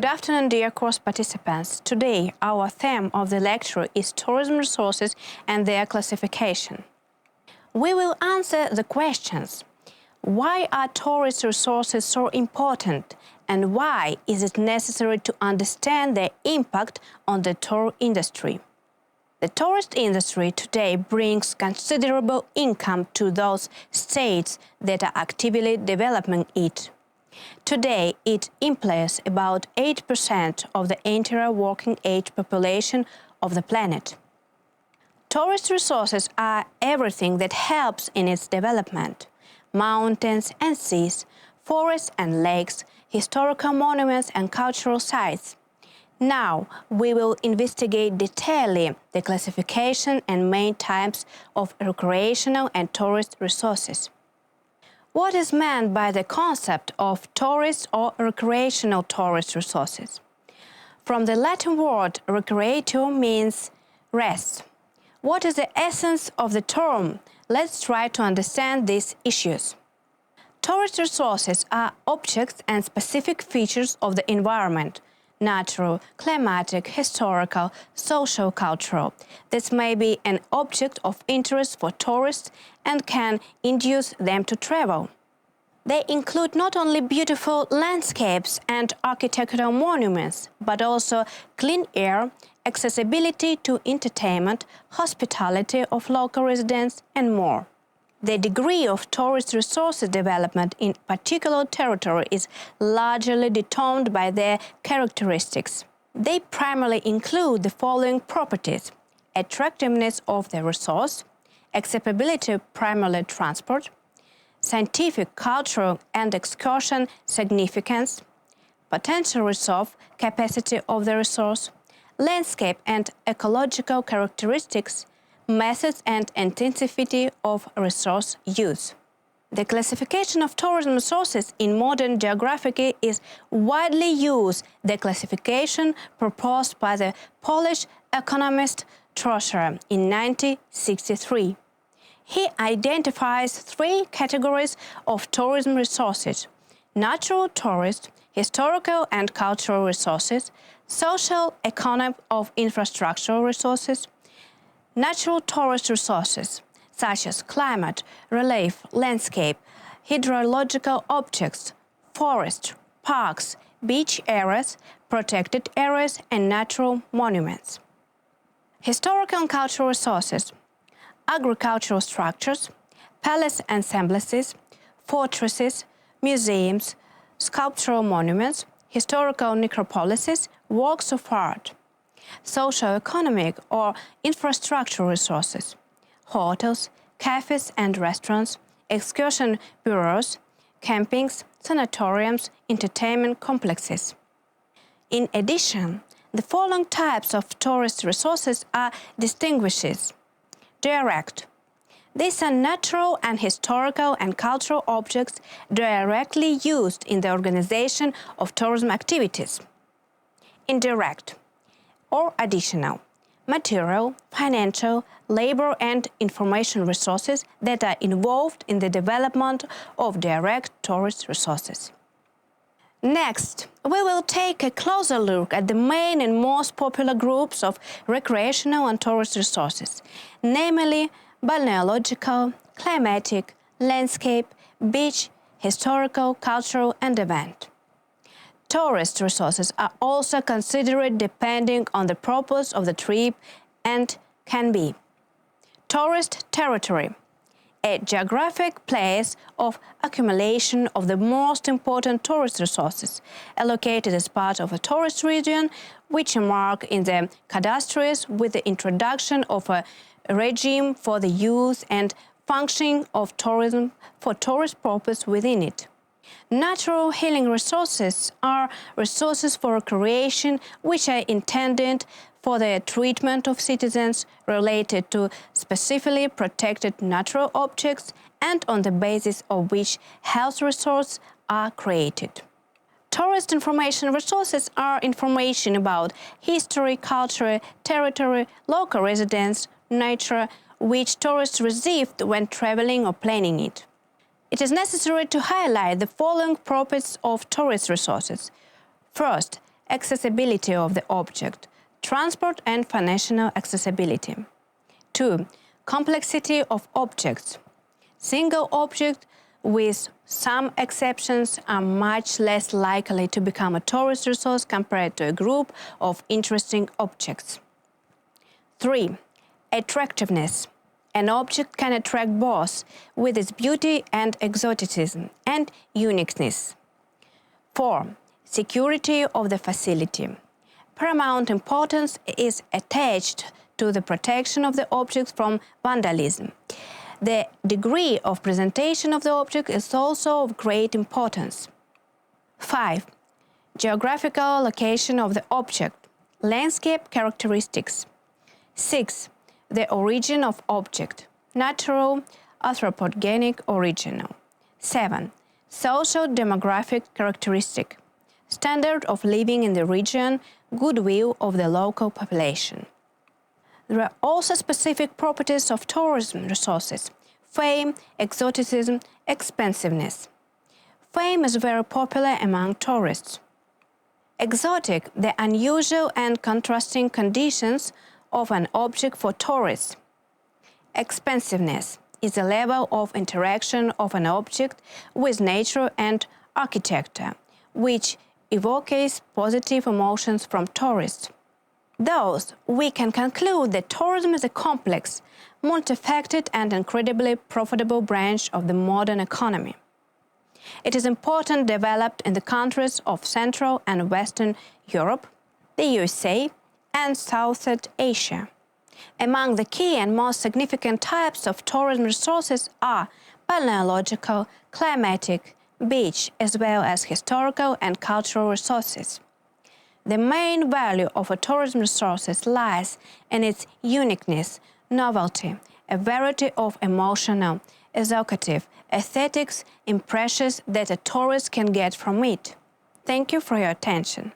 afternoon, dear course participants. Today, our theme of the lecture is tourism resources and their classification. We will answer the questions: why are tourist resources so important, and why is it necessary to understand their impact on the tour industry? The tourist industry today brings considerable income to those states that are actively developing it. Today, it employs about 8% of the entire working-age population of the planet. Tourist resources are everything that helps in its development: mountains and seas, forests and lakes, historical monuments and cultural sites. Now, we will investigate detailedly the classification and main types of recreational and tourist resources. What is meant by the concept of tourist or recreational tourist resources? From the Latin word recreatio means rest. What is the essence of the term? Let's try to understand these issues. Tourist resources are objects and specific features of the environment, natural, climatic, historical, social, cultural. This may be an object of interest for tourists and can induce them to travel. They include not only beautiful landscapes and architectural monuments, but also clean air, accessibility to entertainment, hospitality of local residents, and more. The degree of tourist resources development in particular territory is largely determined by their characteristics. They primarily include the following properties: attractiveness of the resource, accessibility primarily transport, scientific, cultural, and excursion significance, potential reserve capacity of the resource, landscape and ecological characteristics, methods and intensity of resource use. The classification of tourism resources in modern geography is widely used. The classification proposed by the Polish economist Trosser in 1963. He identifies three categories of tourism resources: natural tourist, historical and cultural resources, social economic of infrastructural resources. Natural tourist resources, such as climate, relief, landscape, hydrological objects, forests, parks, beach areas, protected areas, and natural monuments. Historical and cultural resources: agricultural structures, palace ensembles, fortresses, museums, sculptural monuments, historical necropolises, works of art. Socio-economic or infrastructural resources: hotels, cafes and restaurants, excursion bureaus, campings, sanatoriums, entertainment complexes. In addition, the following types of tourist resources are distinguished: direct. These are natural and historical and cultural objects directly used in the organization of tourism activities. Indirect or additional: material, financial, labor and information resources that are involved in the development of direct tourist resources. Next, we will take a closer look at the main and most popular groups of recreational and tourist resources, namely balneological, climatic, landscape, beach, historical, cultural, and event. Tourist resources are also considered depending on the purpose of the trip and can be: tourist territory, a geographic place of accumulation of the most important tourist resources, allocated as part of a tourist region, which are marked in the cadastres with the introduction of a regime for the use and functioning of tourism for tourist purpose within it. Natural healing resources are resources for recreation which are intended for the treatment of citizens related to specifically protected natural objects and on the basis of which health resources are created. Tourist information resources are information about history, culture, territory, local residents, nature, which tourists received when traveling or planning it. It is necessary to highlight the following properties of tourist resources. First, accessibility of the object, transport and financial accessibility. 2. Complexity of objects. Single objects, with some exceptions, are much less likely to become a tourist resource compared to a group of interesting objects. 3. Attractiveness. An object can attract both with its beauty and exoticism and uniqueness. 4. Security of the facility. Paramount importance is attached to the protection of the object from vandalism. The degree of presentation of the object is also of great importance. 5. Geographical location of the object. Landscape characteristics. 6. The origin of object. Natural, anthropogenic, original. 7. Social demographic characteristic. Standard of living in the region, goodwill of the local population. There are also specific properties of tourism resources: fame, exoticism, expensiveness. Fame is very popular among tourists. Exotic, the unusual and contrasting conditions of an object for tourists. Expensiveness is the level of interaction of an object with nature and architecture, which evokes positive emotions from tourists. Thus, we can conclude that tourism is a complex, multifaceted and incredibly profitable branch of the modern economy. It is important developed in the countries of Central and Western Europe, the USA, and Southeast Asia. Among the key and most significant types of tourism resources are balneological, climatic, beach, as well as historical and cultural resources. The main value of a tourism resource lies in its uniqueness, novelty, a variety of emotional, evocative, aesthetics impressions that a tourist can get from it. Thank you for your attention.